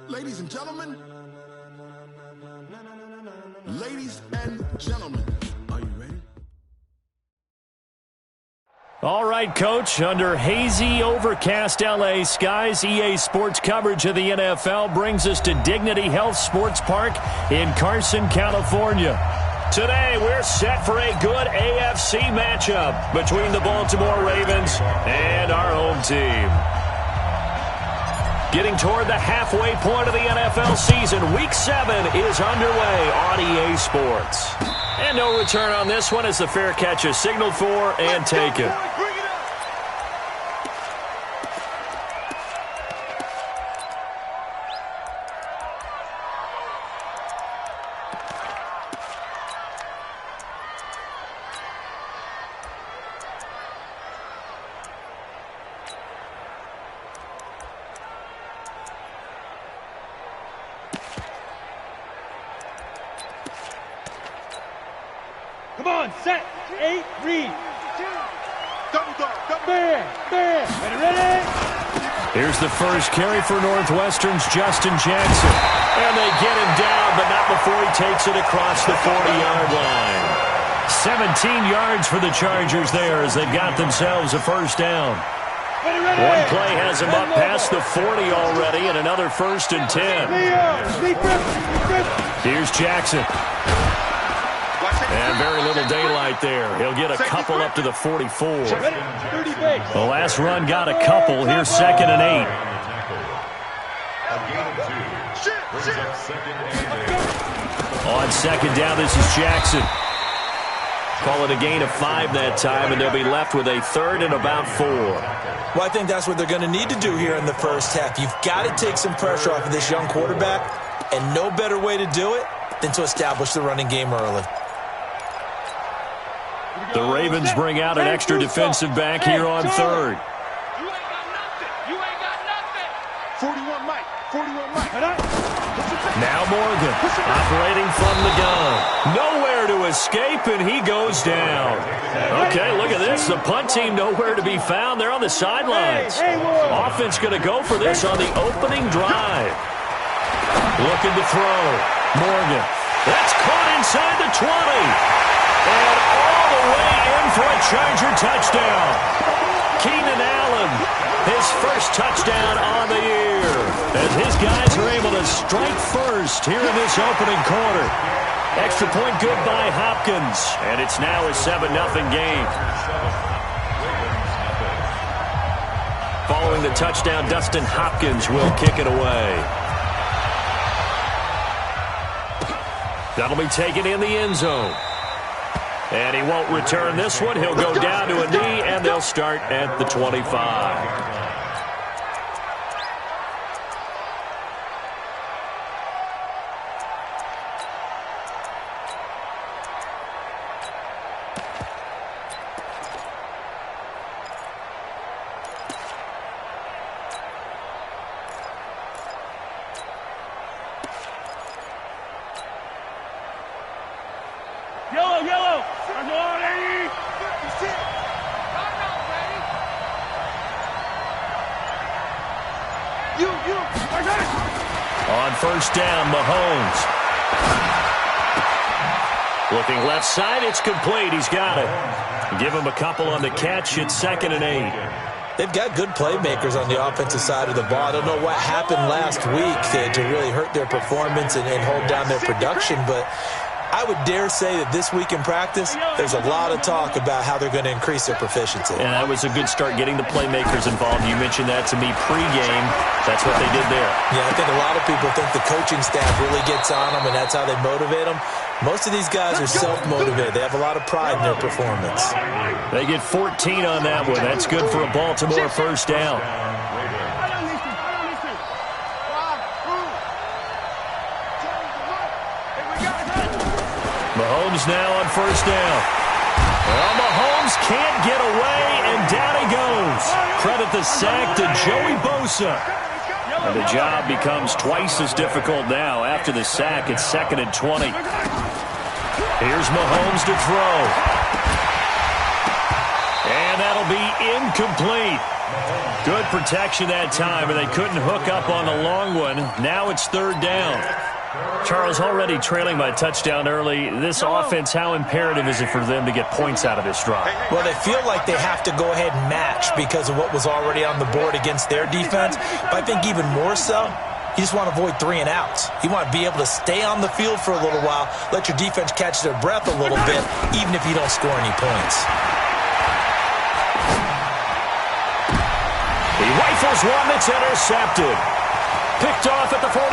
Ladies and gentlemen. Ladies and gentlemen. Are you ready? All right, Coach. Under hazy, overcast L.A. skies, EA Sports coverage of the NFL brings us to Dignity Health Sports Park in Carson, California. Today, we're set for a good AFC matchup between the Baltimore Ravens and our home team. Getting toward the halfway point of the NFL season, Week 7 is underway on EA Sports. And no return on this one as the fair catch is signaled for and taken. Come on, set, 8, read. Double dog, ready? Here's the first carry for Northwestern's Justin Jackson. And they get him down, but not before he takes it across the 40-yard line. 17 yards for the Chargers there as they've got themselves a first down. One play has him up past the 40 already, and another 1st and 10. Here's Jackson. And very little daylight there. He'll get a couple up to the 44. The last run got a couple. Here's 2nd and 8. On 2nd down, this is Jackson. Call it a gain of 5 that time, and they'll be left with a 3rd and about 4. Well, I think that's what they're going to need to do here in the first half. You've got to take some pressure off of this young quarterback, and no better way to do it than to establish the running game early. The Ravens bring out an extra defensive back here on 3rd. You ain't got nothing. 41 Mike. Now Morgan operating from the gun. Nowhere to escape, and he goes down. Okay, look at this. The punt team nowhere to be found. They're on the sidelines. Offense going to go for this on the opening drive. Looking to throw. Morgan. That's caught inside the 20. And all the way in for a Charger touchdown. Keenan Allen, his first touchdown on the year. As his guys are able to strike first here in this opening quarter. Extra point good by Hopkins. And it's now a 7-0 game. Following the touchdown, Dustin Hopkins will kick it away. That'll be taken in the end zone. And he won't return this one. He'll go down to a knee, and they'll start at the 25. Yellow. On 1st down, Mahomes. Looking left side, it's complete. He's got it. Give him a couple on the catch. It's 2nd and 8. They've got good playmakers on the offensive side of the ball. I don't know what happened last week to really hurt their performance and hold down their production, but I would dare say that this week in practice, there's a lot of talk about how they're going to increase their proficiency. And that was a good start getting the playmakers involved. You mentioned that to me pregame. That's what they did there. Yeah, I think a lot of people think the coaching staff really gets on them, and that's how they motivate them. Most of these guys are self-motivated. They have a lot of pride in their performance. They get 14 on that one. That's good for a Baltimore first down. Mahomes now on 1st down. Well, Mahomes can't get away, and down he goes. Credit the sack to Joey Bosa. And the job becomes twice as difficult now. After the sack, it's 2nd and 20. Here's Mahomes to throw. And that'll be incomplete. Good protection that time, and they couldn't hook up on the long one. Now it's third down. Charles, already trailing by a touchdown early. This offense, how imperative is it for them to get points out of this drive? Well, they feel like they have to go ahead and match because of what was already on the board against their defense. But I think even more so, you just want to avoid 3 and outs. You want to be able to stay on the field for a little while, let your defense catch their breath a little bit, even if you don't score any points. He rifles one that's intercepted. Picked off at the 47.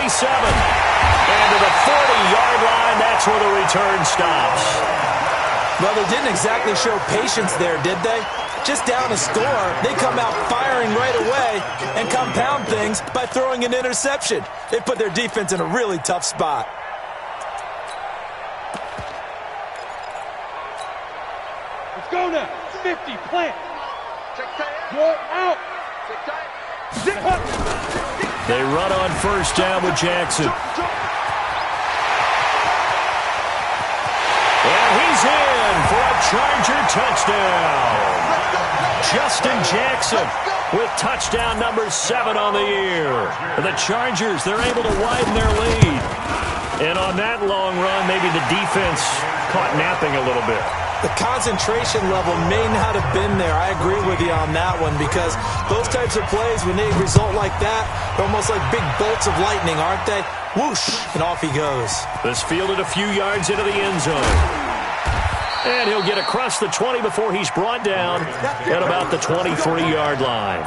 And to the 40-yard line, that's where the return stops. Well, they didn't exactly show patience there, did they? Just down a score, they come out firing right away and compound things by throwing an interception. They put their defense in a really tough spot. Let's go now. 50, plant. You're out. Zip up. They run on first down with Jackson. And he's in for a Charger touchdown. Justin Jackson with touchdown number 7 on the year. The Chargers, they're able to widen their lead. And on that long run, maybe the defense caught napping a little bit. The concentration level may not have been there. I agree with you on that one because those types of plays, when they result like that, they're almost like big bolts of lightning, aren't they? Whoosh, and off he goes. This fielded a few yards into the end zone. And he'll get across the 20 before he's brought down at about the 23-yard line.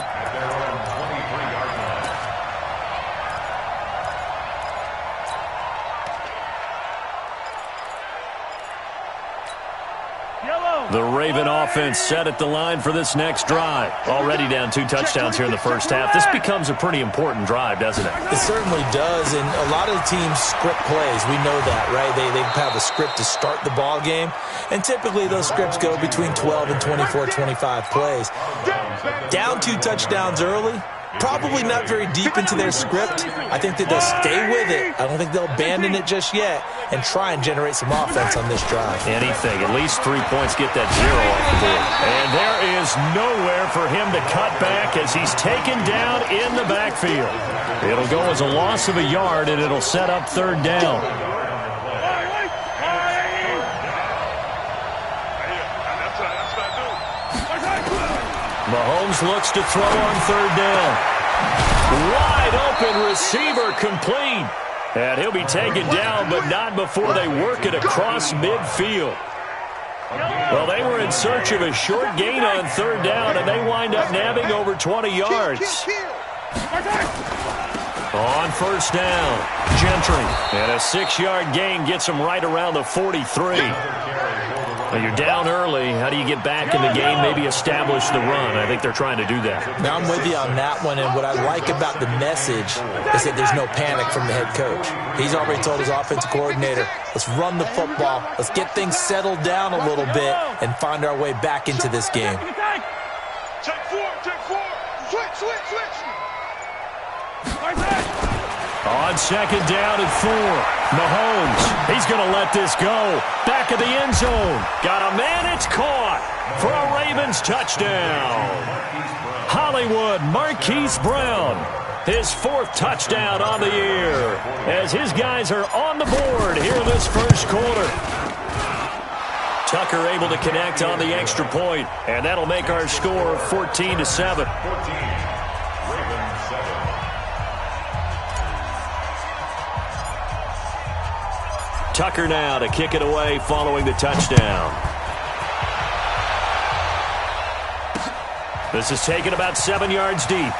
The Raven offense set at the line for this next drive. Already down 2 touchdowns here in the first half. This becomes a pretty important drive, doesn't it? It certainly does, and a lot of the teams script plays. We know that, right? They have a script to start the ball game, and typically those scripts go between 12 and 24, 25 plays. Down 2 touchdowns early, probably not very deep into their script. I think that they'll stay with it. I don't think they'll abandon it just yet and try and generate some offense on this drive. Anything. At least 3 points, get that 0 off the board. And there is nowhere for him to cut back as he's taken down in the backfield. It'll go as a loss of a yard, and it'll set up third down. Mahomes looks to throw on third down. Wide open receiver complete. And he'll be taken down, but not before they work it across midfield. Well, they were in search of a short gain on third down, and they wind up nabbing over 20 yards. On first down, Gentry. And a 6-yard gain gets him right around the 43. Well, you're down early. How do you get back in the game, maybe establish the run? I think they're trying to do that. Now, I'm with you on that one, and what I like about the message is that there's no panic from the head coach. He's already told his offensive coordinator, let's run the football, let's get things settled down a little bit and find our way back into this game. Take 4. Switch. On second down and 4, Mahomes, he's going to let this go. Back of the end zone. Got a man, it's caught for a Ravens touchdown. Hollywood Marquise Brown, his 4th touchdown on the year, as his guys are on the board here in this first quarter. Tucker able to connect on the extra point, and that'll make our score 14-7. Tucker now to kick it away following the touchdown. This is taken about 7 yards deep. Let's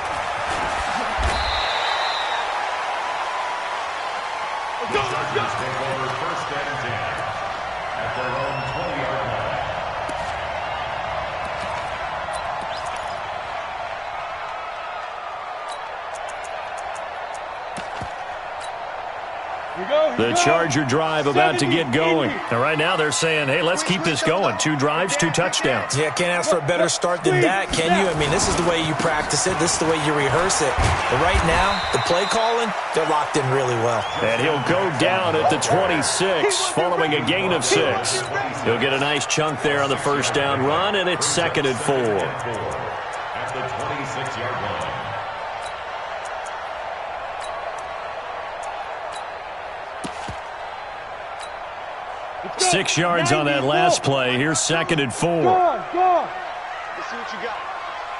go. First and 10 at their own 20-yard line. The Charger drive about to get going. And right now they're saying, hey, let's keep this going. 2 drives, 2 touchdowns. Yeah, can't ask for a better start than that, can you? I mean, this is the way you practice it. This is the way you rehearse it. But right now, the play calling, they're locked in really well. And he'll go down at the 26, following a gain of 6. He'll get a nice chunk there on the first down run, and it's 2nd and 4. At the 26-yard line. 6 yards on that last play. Here's 2nd and 4. Go on. Let's see what you got.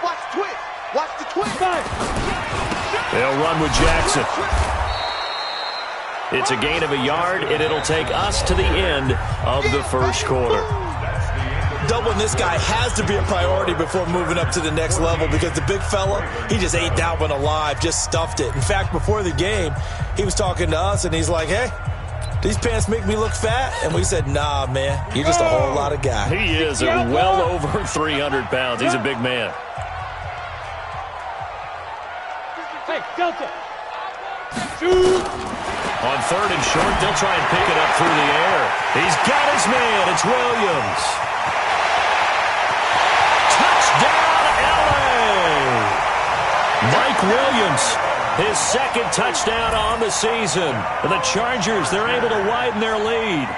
Watch the twist. Watch the twist. They'll run with Jackson. It's a gain of a yard, and it'll take us to the end of the first quarter. Doubling this guy has to be a priority before moving up to the next level because the big fella, he just ate that one alive, just stuffed it. In fact, before the game, he was talking to us, and he's like, hey, these pants make me look fat? And we said, nah, man, you're just a whole lot of guy. He is at well over 300 pounds. He's a big man. Hey, Delta. Shoot. On 3rd and short, they'll try and pick it up through the air. He's got his man. It's Williams. Touchdown, L.A. Mike Williams, his 2nd touchdown on the season. And the Chargers, they're able to widen their lead.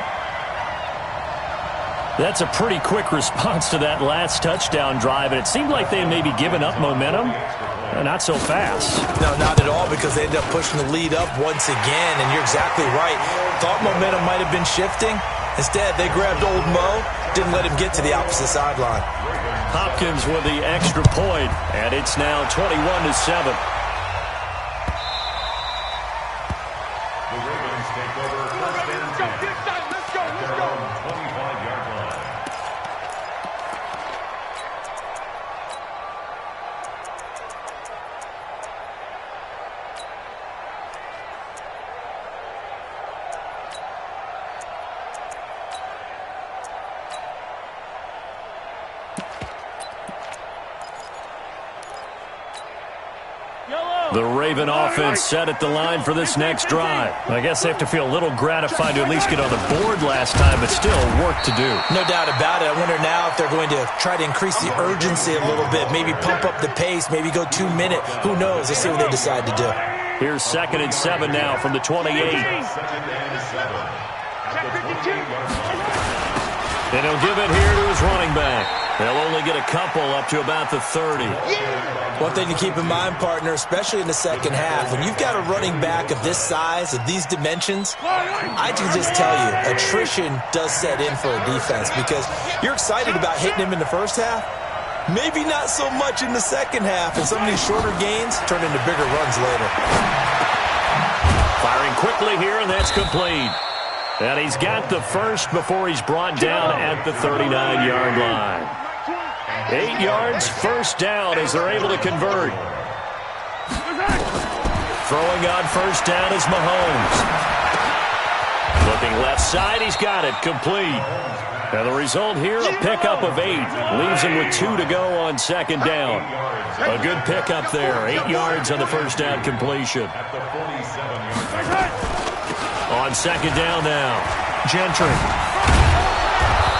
That's a pretty quick response to that last touchdown drive, and it seemed like they had maybe given up momentum. Not so fast. No, not at all, because they ended up pushing the lead up once again, and you're exactly right. Thought momentum might have been shifting. Instead, they grabbed old Mo, didn't let him get to the opposite sideline. Hopkins with the extra point, and it's now 21-7. The Ravens take over 1st and 10. Let's go. At their own 25-yard line. The Raven offense set at the line for this next drive. I guess they have to feel a little gratified to at least get on the board last time, but still work to do. No doubt about it. I wonder now if they're going to try to increase the urgency a little bit, maybe pump up the pace, maybe go 2 minute. Who knows? Let's see what they decide to do. Here's 2nd and 7 now from the 28. 2nd and 7. At the 28-yard line. And he'll give it here to his running back. They'll only get a couple up to about the 30. One thing to keep in mind, partner, especially in the second half, when you've got a running back of this size, of these dimensions, I can just tell you, attrition does set in for a defense because you're excited about hitting him in the first half. Maybe not so much in the second half, and some of these shorter gains turn into bigger runs later. Firing quickly here, and that's complete. And he's got the first before he's brought down at the 39-yard line. 8 yards, first down as they're able to convert. Throwing on first down is Mahomes. Looking left side, he's got it, complete. And the result here, a pickup of 8. Leaves him with 2 to go on 2nd down. A good pickup there, 8 yards on the first down completion. At the 47-yard line. On 2nd down now, Gentry.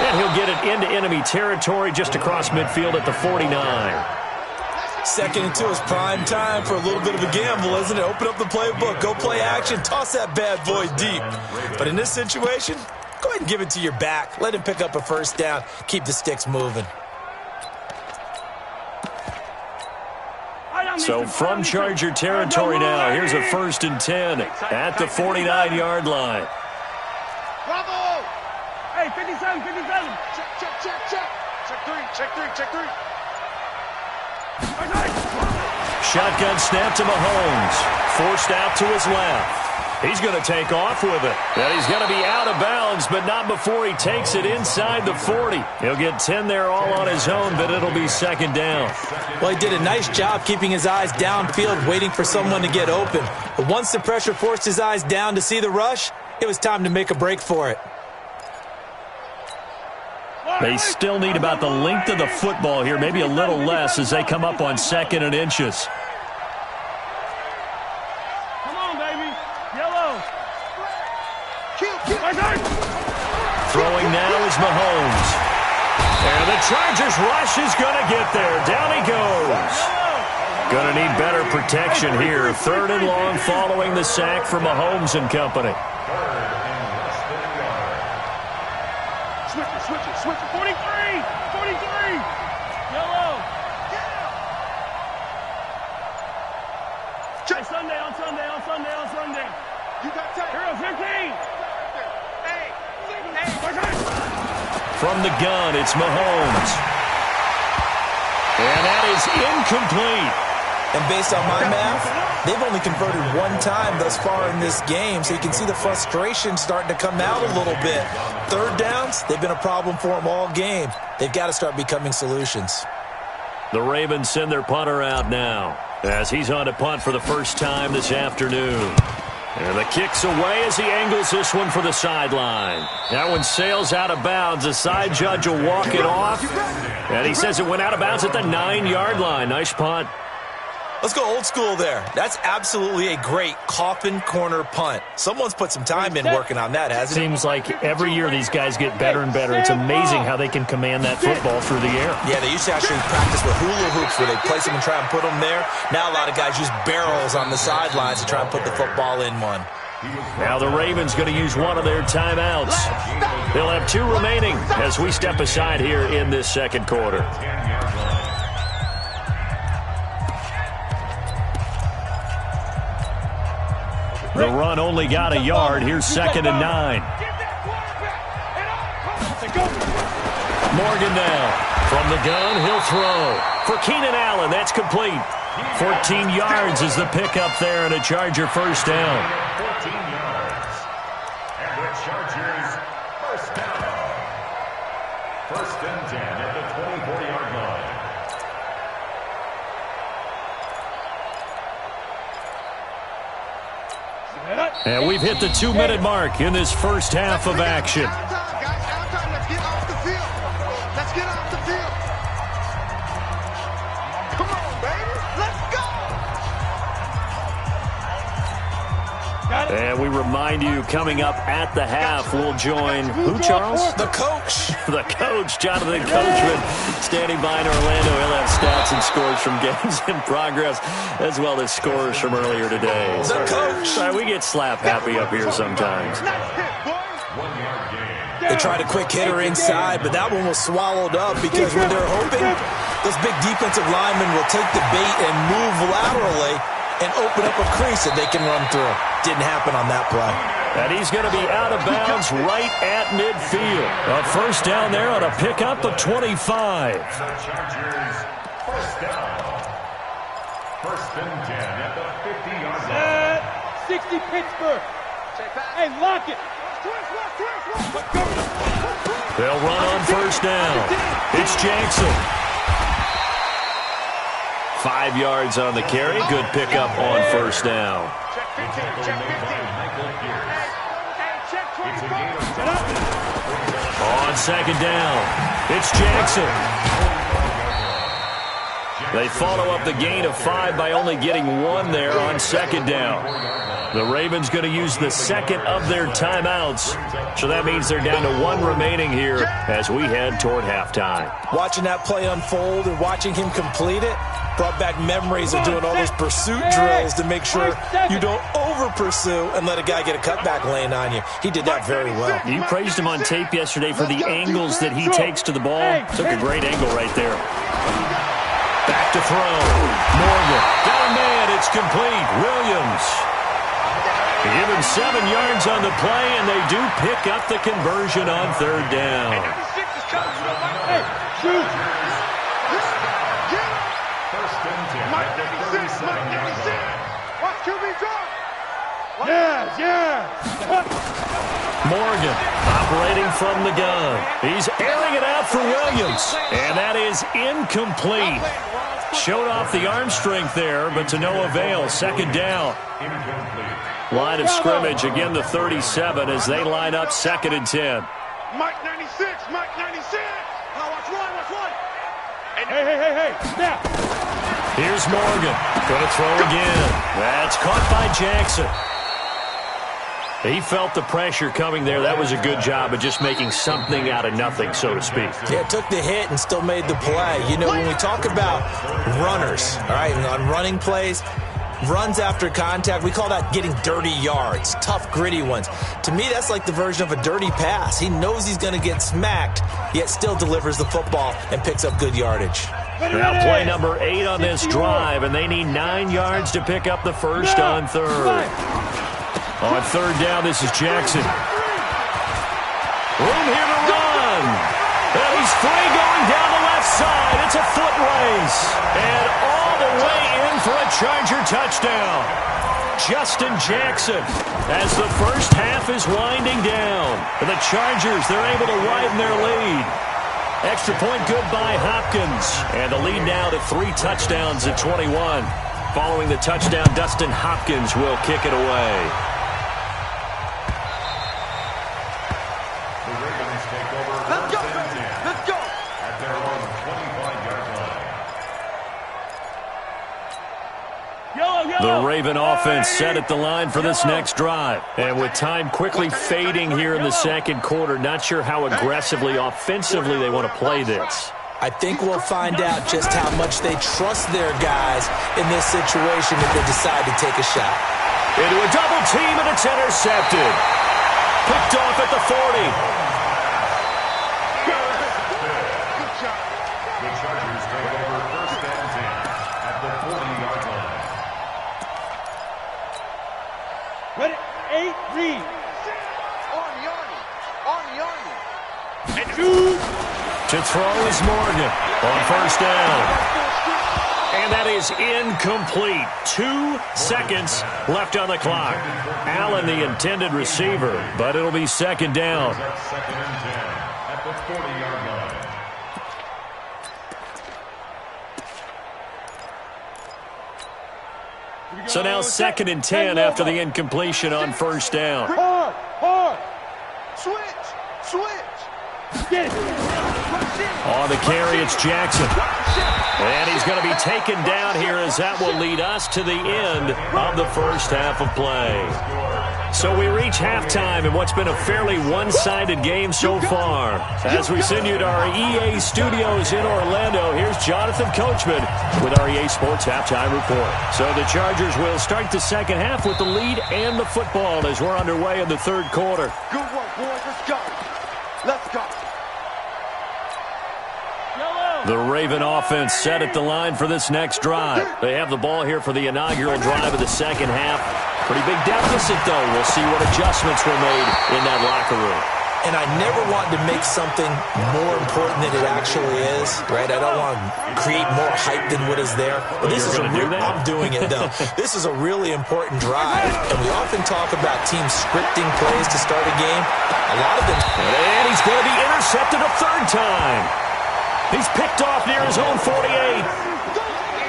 And he'll get it into enemy territory just across midfield at the 49. 2nd and 2 is prime time for a little bit of a gamble, isn't it? Open up the playbook, go play action, toss that bad boy deep. But in this situation, go ahead and give it to your back. Let him pick up a first down, keep the sticks moving. So from Charger territory now, here's a 1st and 10 at the 49-yard line. Bravo! Hey, 57. Check three. Shotgun snap to Mahomes. Forced out to his left. He's going to take off with it. And he's going to be out of bounds, but not before he takes it inside the 40. He'll get 10 there all on his own, but it'll be 2nd down. Well, he did a nice job keeping his eyes downfield, waiting for someone to get open. But once the pressure forced his eyes down to see the rush, it was time to make a break for it. They still need about the length of the football here, maybe a little less as they come up on 2nd and inches. Come on, baby. Yellow. Throwing now is Mahomes. And the Chargers rush is going to get there. Down he goes. Going to need better protection here. 3rd and long following the sack for Mahomes and company. Switch it. 43. Yellow. Hey, on Sunday. You got time. Hero 15. From the gun, it's Mahomes. And that is incomplete. And based on my math, they've only converted 1 time thus far in this game, so you can see the frustration starting to come out a little bit. 3rd downs, they've been a problem for them all game. They've got to start becoming solutions. The Ravens send their punter out now as he's on to punt for the first time this afternoon. And the kick's away as he angles this one for the sideline. That one sails out of bounds. The side judge will walk it off. And he says it went out of bounds at the 9-yard line. Nice punt. Let's go old school there. That's absolutely a great coffin corner punt. Someone's put some time in working on that, hasn't it? Seems like every year these guys get better and better. It's amazing how they can command that football through the air. Yeah, they used to actually practice with hula hoops where they place them and try and put them there. Now a lot of guys use barrels on the sidelines to try and put the football in one. Now the Ravens going to use one of their timeouts. They'll have 2 remaining as we step aside here in this second quarter. The run only got a yard. Here's 2nd and 9. Morgan now. From the gun, he'll throw. For Keenan Allen, that's complete. 14 yards is the pickup there and a Charger first down. 14 yards. And the Chargers first down. 1st and 10 at the 24-yard line. And we've hit the 2-minute mark in this first half of action. Let's get off the field. Come on, baby. Let's go. And we remind you, coming up at the half, we'll join who, Charles? The coach. The coach, Jonathan Coachman, standing by in Orlando. He'll have stats and scores from games in progress, as well as scores from earlier today. The coach. Sorry, we get slap happy up here sometimes. 1-yard gain. They tried a quick hitter inside, but that one was swallowed up because when they're hoping, those big defensive linemen will take the bait and move laterally and open up a crease that they can run through. Didn't happen on that play. And he's going to be out of bounds right at midfield. A first down there on a pickup of 25. The Chargers first down. 1st and 10 at the 50-yard line. 60 Pittsburgh. Hey, lock it. They'll run on first down. It's Jackson. 5 yards on the carry. Good pickup on first down. On 2nd down, it's Jackson. They follow up the gain of 5 by only getting 1 there on 2nd down. The Ravens going to use the 2nd of their timeouts, so that means they're down to 1 remaining here as we head toward halftime. Watching that play unfold and watching him complete it brought back memories of doing all those pursuit drills to make sure you don't over-pursue and let a guy get a cutback lane on you. He did that very well. You praised him on tape yesterday for the angles that he takes to the ball. Took a great angle right there. Back to throw. Morgan. Got a man. It's complete. Williams. Give him 7 yards on the play, and they do pick up the conversion on 3rd down. Hey, shoot. Yeah. Morgan operating from the gun. He's airing it out for Williams, and that is incomplete. Showed off the arm strength there, but to no avail. 2nd down. Line of scrimmage, again the 37 as they line up 2nd and 10. Mike 96. Now watch one. Hey, snap. Here's Morgan. Going to throw again. That's caught by Jackson. He felt the pressure coming there. That was a good job of just making something out of nothing, so to speak. Yeah, took the hit and still made the play. You know, when we talk about runners, all right, on running plays, runs after contact, we call that getting dirty yards, tough, gritty ones. To me, that's like the version of a dirty pass. He knows he's going to get smacked, yet still delivers the football and picks up good yardage. Now play number 8 on this drive, and they need 9 yards to pick up the first on third. On third down, this is Jackson. Room here to run. And he's free going down the left side. It's a foot race. And all the way in for a Charger touchdown. Justin Jackson as the first half is winding down. And the Chargers, they're able to widen their lead. Extra point good by Hopkins. And the lead now to 3 touchdowns at 21. Following the touchdown, Dustin Hopkins will kick it away. The Raven offense set at the line for this next drive. And with time quickly fading here in the second quarter, not sure how aggressively, offensively they want to play this. I think we'll find out just how much they trust their guys in this situation if they decide to take a shot. Into a double team, and it's intercepted. Picked off at the 40. The Chargers take over first and 10 at the 40-yard line. Ready, 8, read. To throw is Morgan on first down. And that is incomplete. 2 seconds left on the clock. Allen, the intended receiver, but it'll be second down. Second and 10 at the 40-yard line. So now second and 10 after the incompletion on first down. Hard. Switch. Get it. On the carry, it's Jackson. And he's going to be taken down here as that will lead us to the end of the first half of play. So we reach halftime in what's been a fairly one-sided game so far. As we send you to our EA studios in Orlando, here's Jonathan Coachman with our EA Sports Halftime Report. So the Chargers will start the second half with the lead and the football as we're underway in the third quarter. Good work, boys. Let's go. The Raven offense set at the line for this next drive. They have the ball here for the inaugural drive of the second half. Pretty big deficit, though. We'll see what adjustments were made in that locker room. And I never want to make something more important than it actually is, right? I don't want to create more hype than what is there. But this is I'm doing it, though. This is a really important drive. And we often talk about teams scripting plays to start a game. A lot of them. And he's going to be intercepted a third time. He's picked off near his own 48.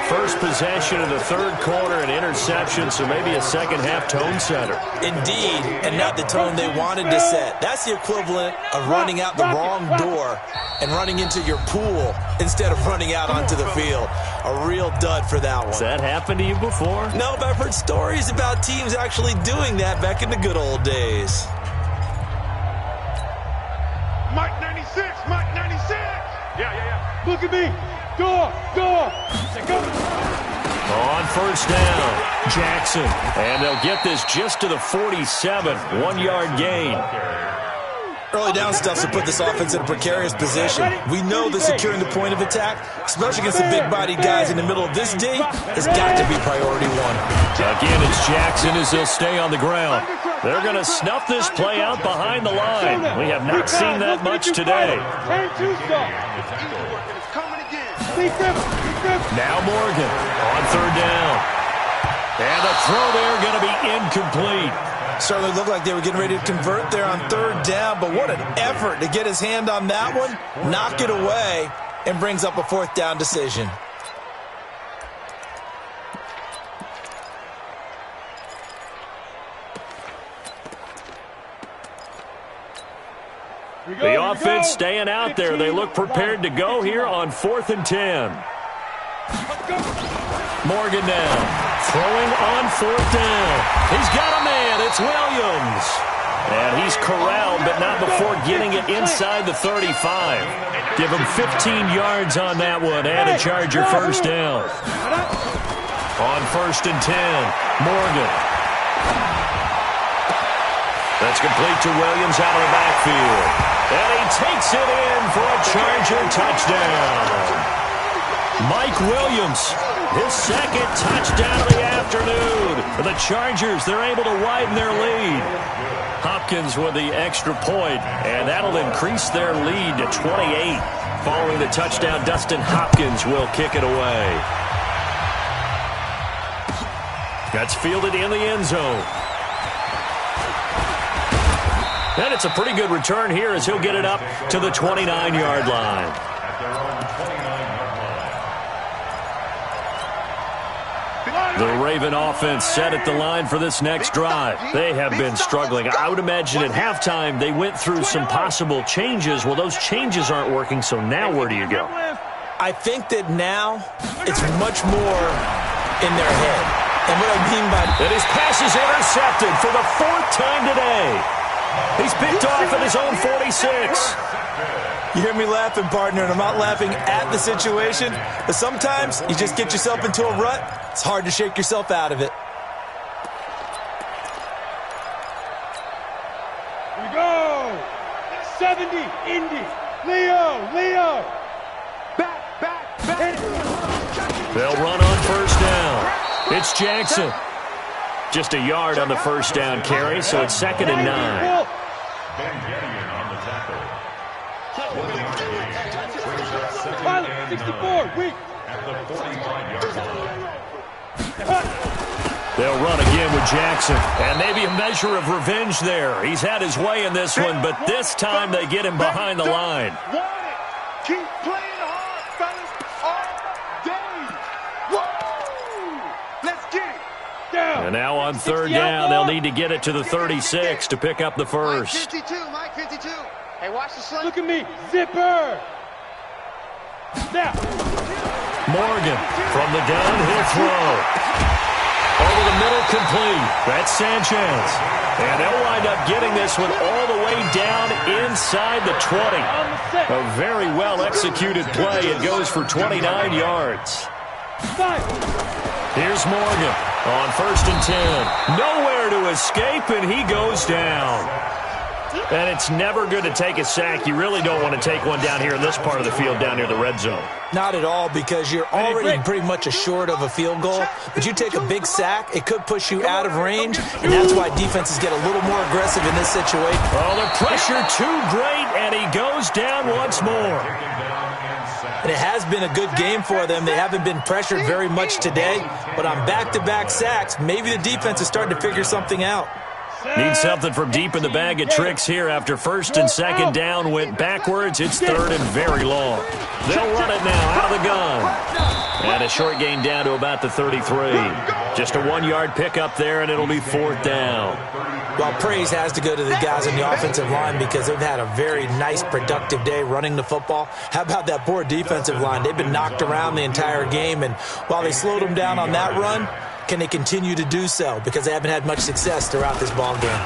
First possession of the third quarter, an interception, so maybe a second-half tone setter. Indeed, and not the tone they wanted to set. That's the equivalent of running out the wrong door and running into your pool instead of running out onto the field. A real dud for that one. Has that happened to you before? No, but I've heard stories about teams actually doing that back in the good old days. Mike 96. Yeah. Look at me. Go. On first down, Jackson. And they'll get this just to the 47, 1-yard gain. Early down stuff to put this offense in a precarious position. We know that securing the point of attack, especially against the big-bodied guys in the middle of this D, has got to be priority one. Again, it's Jackson as they'll stay on the ground. They're going to snuff this play out behind the line. We have not seen that much today. Now Morgan on third down. And the throw there going to be incomplete. Certainly looked like they were getting ready to convert there on third down, but what an effort to get his hand on that one, knock it away, and brings up a fourth down decision. The offense staying out there. They look prepared to go here on 4th and 10. Morgan now. Throwing on 4th down. He's got a man. It's Williams. And he's corralled, but not before getting it inside the 35. Give him 15 yards on that one and a Charger first down. On 1st and 10, Morgan. That's complete to Williams out of the backfield. And he takes it in for a Charger touchdown. Mike Williams, his second touchdown of the afternoon. For the Chargers, they're able to widen their lead. Hopkins with the extra point, and that'll increase their lead to 28. Following the touchdown, Dustin Hopkins will kick it away. That's fielded in the end zone. And it's a pretty good return here as he'll get it up to the 29-yard line. The Raven offense set at the line for this next drive. They have been struggling. I would imagine at halftime they went through some possible changes. Well, those changes aren't working, so now where do you go? I think that now it's much more in their head. And what I mean by that, his pass is intercepted for the 4th time today. He's picked off at his own 46. You hear me laughing, partner, and I'm not laughing at the situation, but sometimes you just get yourself into a rut. It's hard to shake yourself out of it. Here we go. 70, Indy. Leo. Back. They'll run on 1st down. It's Jackson. Just a yard on the 1st down carry, so it's 2nd and 9. Pilot, 64, weak. They'll run again with Jackson, and maybe a measure of revenge there. He's had his way in this one, but this time they get him behind the line. Keep playing hard, fellas, all day. Whoa! Let's get it. Down. And now on 3rd down, they'll need to get it to the 36 to pick up the first. Mike 52. Hey, watch the slip. Look at me. Zipper. Now. Morgan from the gun, he'll throw. Over the middle, complete. That's Sanchez. And they'll wind up getting this one all the way down inside the 20. A very well-executed play. It goes for 29 yards. Here's Morgan on 1st and 10. Nowhere to escape, and he goes down. And it's never good to take a sack. You really don't want to take one down here in this part of the field down near the red zone. Not at all, because you're already pretty much assured of a field goal. But you take a big sack, it could push you out of range, and that's why defenses get a little more aggressive in this situation. Oh, the pressure too great, and he goes down once more. And it has been a good game for them. They haven't been pressured very much today, but on back-to-back sacks, maybe the defense is starting to figure something out. Need something from deep in the bag of tricks here after 1st and 2nd down went backwards. It's 3rd and very long. They'll run it now out of the gun. And a short gain down to about the 33. Just a 1-yard pickup there, and it'll be 4th down. Well, praise has to go to the guys on the offensive line because they've had a very nice, productive day running the football. How about that poor defensive line? They've been knocked around the entire game, and while they slowed them down on that run, can they continue to do so? Because they haven't had much success throughout this ball game.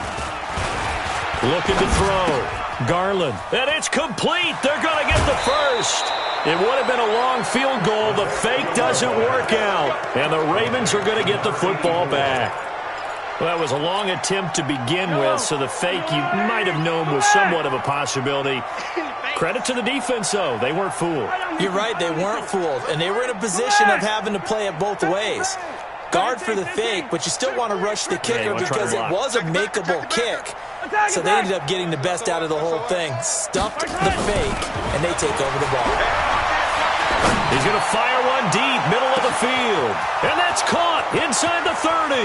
Looking to throw. Garland. And it's complete. They're going to get the first. It would have been a long field goal. The fake doesn't work out. And the Ravens are going to get the football back. Well, that was a long attempt to begin with, so the fake you might have known was somewhat of a possibility. Credit to the defense, though. They weren't fooled. You're right. They weren't fooled. And they were in a position of having to play it both ways. Guard for the fake, but you still want to rush the kicker because it was a makeable kick. So they ended up getting the best out of the whole thing. Stuffed the fake, and they take over the ball. He's going to fire one deep, middle of the field. And that's caught inside the 30.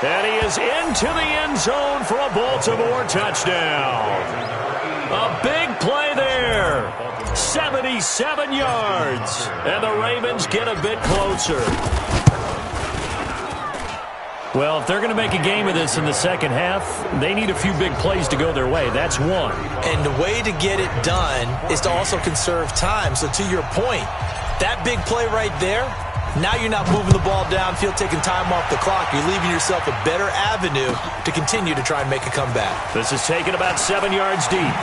And he is into the end zone for a Baltimore touchdown. A big play there. 77 yards. And the Ravens get a bit closer. Well, if they're going to make a game of this in the second half, they need a few big plays to go their way. That's one. And the way to get it done is to also conserve time. So to your point, that big play right there, Now you're not moving the ball downfield, taking time off the clock. You're leaving yourself a better avenue to continue to try and make a comeback. This is taken about 7 yards deep.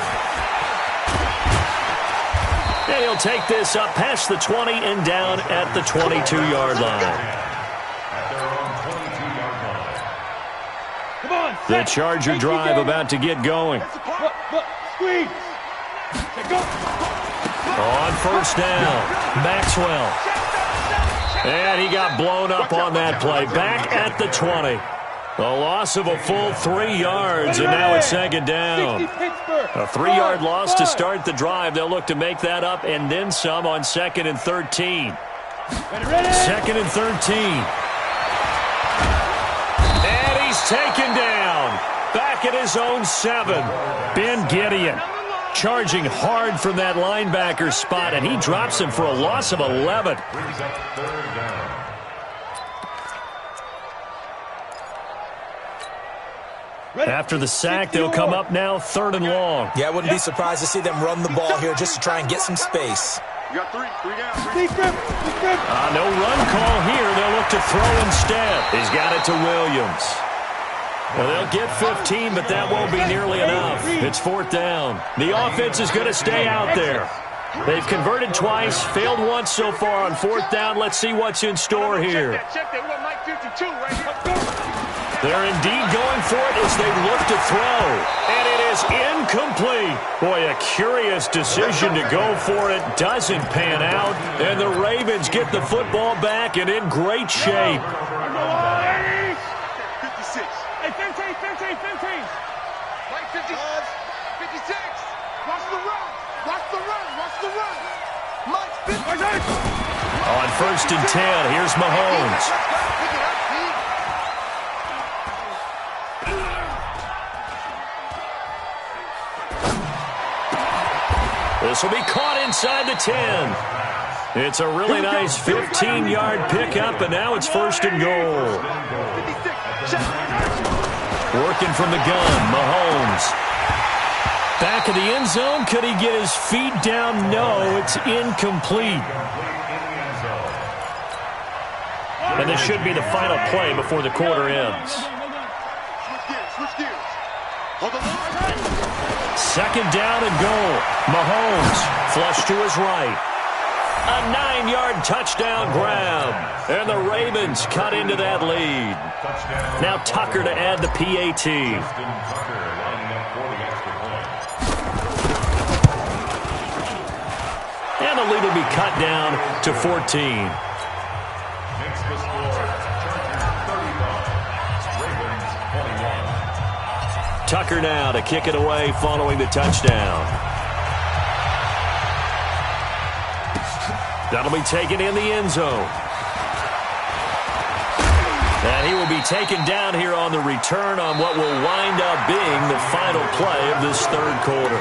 And he'll take this up past the 20 and down at the 22-yard line. Come on, The Charger drive about to get going. Squeeze. Go. On first down, Maxwell. And he got blown up on that play. Back at the 20. A loss of a full 3 yards, and now it's second down. A 3-yard loss to start the drive. They'll look to make that up and then some on 2nd and 13. 2nd and 13. And he's taken down. Back at his own 7. Ben Gideon charging hard from that linebacker spot, and he drops him for a loss of 11. After the sack, they'll come up now 3rd and long. Yeah, I wouldn't be surprised to see them run the ball here just to try and get some space. You got three down. No run call here. They'll look to throw instead. He's got it to Williams. Well, they'll get 15, but that won't be nearly enough. It's 4th down. The offense is going to stay out there. They've converted twice, failed once so far on 4th down. Let's see what's in store here. They're indeed going for it as they look to throw. And it is incomplete. Boy, a curious decision to go for it. Doesn't pan out. And the Ravens get the football back and in great shape. 56. Hey, 15. Right, 56. Watch the run. Mike, 50. On 1st and 10, here's Mahomes. Pick it up, Pete. This will be caught inside the 10. It's a really nice 15-yard pickup, and now it's 1st and goal. 56. Working from the gun, Mahomes. Back of the end zone. Could he get his feet down? No, it's incomplete. And this should be the final play before the quarter ends. Switch gears. Hold the line. 2nd down and goal. Mahomes flush to his right. A 9-yard touchdown grab. And the Ravens cut into that lead. Now Tucker to add the PAT. And the lead will be cut down to 14. Tucker now to kick it away following the touchdown. That'll be taken in the end zone. And he will be taken down here on the return on what will wind up being the final play of this 3rd quarter.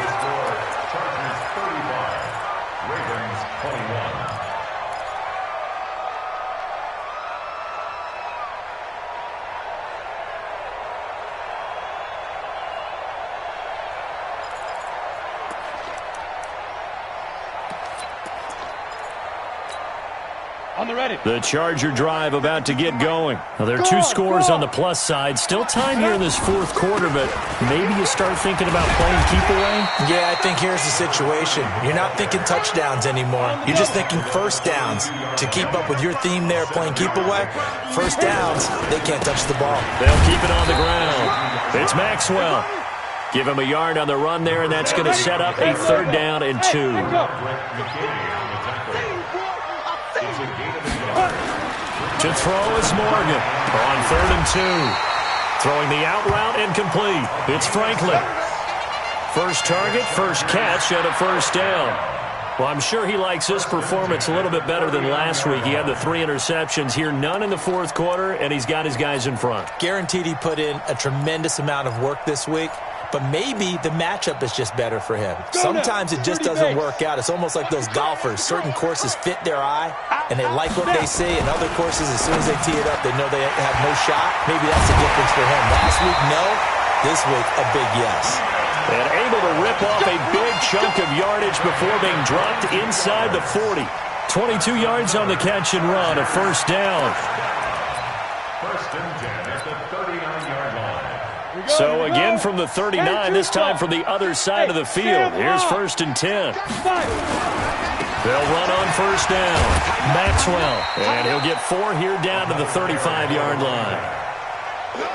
On the ready. The Charger drive about to get going. Now, there are 2 scores on the plus side. Still time here in this 4th quarter, but maybe you start thinking about playing keep away? Yeah, I think here's the situation. You're not thinking touchdowns anymore. You're just thinking 1st downs. To keep up with your theme there, playing keep away, 1st downs, they can't touch the ball. They'll keep it on the ground. It's Maxwell. Give him a yard on the run there, and that's going to set up a 3rd down and 2. To throw is Morgan on 3rd and 2. Throwing the out route incomplete. It's Franklin. First target, first catch, and a 1st down. Well, I'm sure he likes this performance a little bit better than last week. He had the 3 interceptions here, none in the 4th quarter, and he's got his guys in front. Guaranteed he put in a tremendous amount of work this week, but maybe the matchup is just better for him. Sometimes it just doesn't work out. It's almost like those golfers. Certain courses fit their eye, and they like what they see, and other courses, as soon as they tee it up, they know they have no shot. Maybe that's the difference for him. Last week, no. This week, a big yes. And able to rip off a big chunk of yardage before being dropped inside the 40. 22 yards on the catch and run, a first down. First and 10 at the 39-yard line. So again from the 39, this time from the other side of the field. Here's first and 10. They'll run on first down. Maxwell, and he'll get 4 here down to the 35-yard line.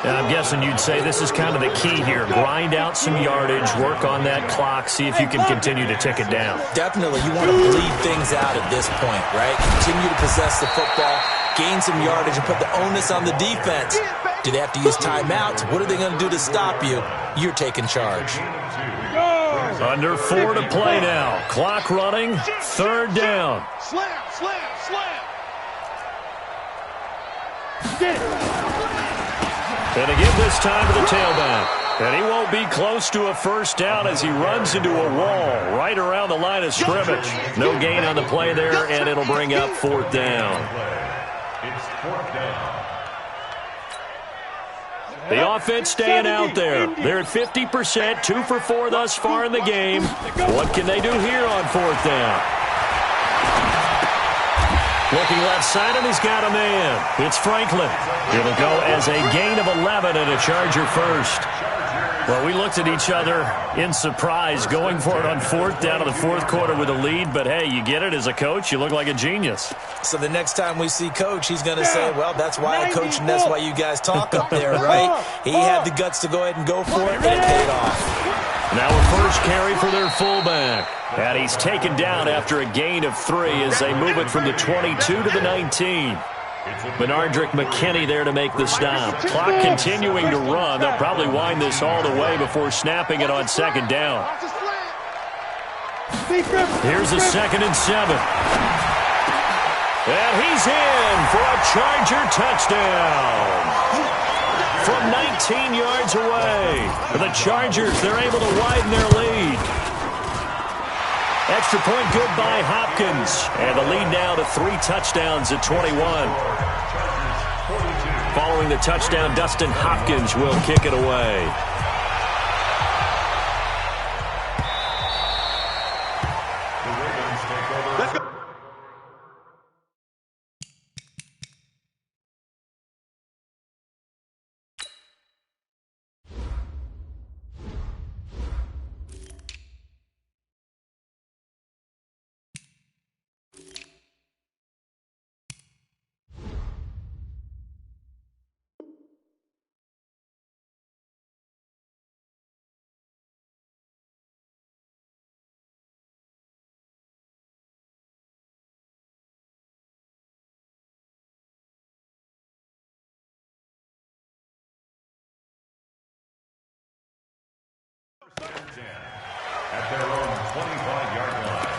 And I'm guessing you'd say this is kind of the key here. Grind out some yardage, work on that clock, see if you can continue to tick it down. Definitely, you want to bleed things out at this point, right? Continue to possess the football, gain some yardage, and put the onus on the defense. Do they have to use timeouts? What are they going to do to stop you? You're taking charge. Under 4 to play now. Clock running, third down. Slam, slam, slam. Get it. And again this time to the tailback. And he won't be close to a first down as he runs into a wall right around the line of scrimmage. No gain on the play there, and it'll bring up fourth down. It's fourth down. The offense staying out there. They're at 50%, 2 for 4 thus far in the game. What can they do here on fourth down? Looking left side, and he's got a man. It's Franklin. It'll go as a gain of 11 and a Charger first. Well, we looked at each other in surprise going for it on fourth down in the fourth quarter with a lead. But, hey, you get it as a coach. You look like a genius. So the next time we see Coach, he's going to say, well, that's why I coach and that's why you guys talk up there, right? He had the guts to go ahead and go for it, and it paid off. Now a first carry for their fullback. And he's taken down after a gain of 3 as they move it from the 22 to the 19. Benardrick McKinney there to make the stop. Clock continuing to run. They'll probably wind this all the way before snapping it on second down. Here's a 2nd and 7. And he's in for a Charger touchdown. From 19 yards away. The Chargers, they're able to widen their lead. Extra point good by Hopkins. And the lead now to 3 touchdowns at 21. Following the touchdown, Dustin Hopkins will kick it away. Let's go. At their own 25-yard line.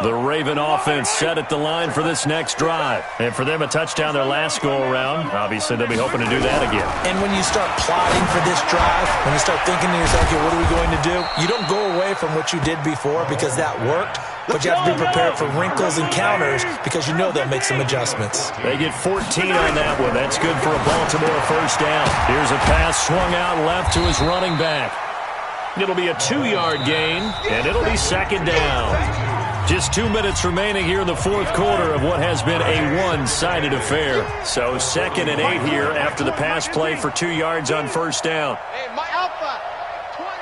The Raven offense set at the line for this next drive. And for them, a touchdown their last go-around. Obviously, they'll be hoping to do that again. And when you start plotting for this drive, when you start thinking to yourself, okay, what are we going to do? You don't go away from what you did before because that worked, but you have to be prepared for wrinkles and counters because you know they'll make some adjustments. They get 14 on that one. That's good for a Baltimore first down. Here's a pass swung out left to his running back. It'll be a 2-yard gain, and it'll be second down. Just 2 minutes remaining here in the fourth quarter of what has been a one-sided affair. So 2nd and 8 here after the pass play for 2 yards on first down. Hey, my Alpha, 20.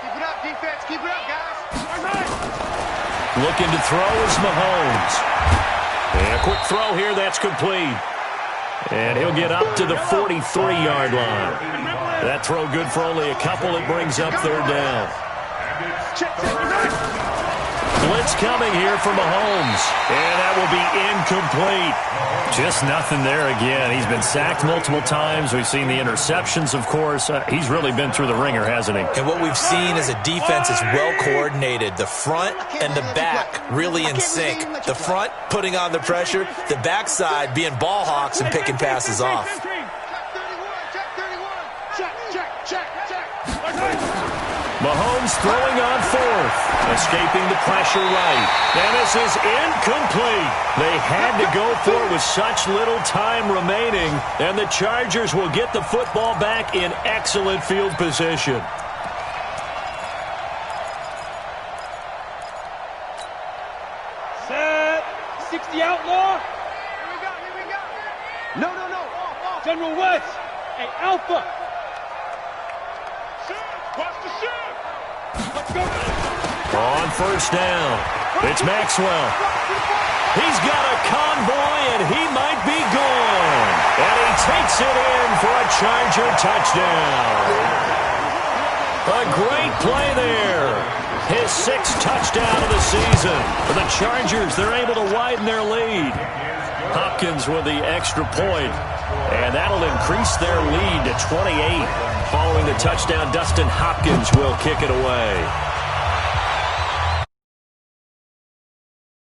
Keep it up, defense. Keep it up, guys. Looking to throw is Mahomes. And a quick throw here, that's complete. And he'll get up to the 43-yard line. That throw good for only a couple. It brings up third down. Blitz coming here for Mahomes. And that will be incomplete. Just nothing there again. He's been sacked multiple times. We've seen the interceptions, of course. He's really been through the ringer, hasn't he? And what we've seen is a defense is well coordinated. The front and the back really in sync. The front putting on the pressure. The backside being ball hawks and picking passes off. Mahomes throwing on fourth, escaping the pressure right. And this is incomplete. They had to go for it with such little time remaining, and the Chargers will get the football back in excellent field position. Set. 60 outlaw. Here we go. No. Off. General West. Hey, Alpha. Watch the shift. Let's go. On first down, it's Maxwell. He's got a convoy, and he might be gone. And he takes it in for a Charger touchdown. A great play there. His sixth touchdown of the season. For the Chargers, they're able to widen their lead. Hopkins with the extra point, and that'll increase their lead to 28. Following the touchdown, Dustin Hopkins will kick it away.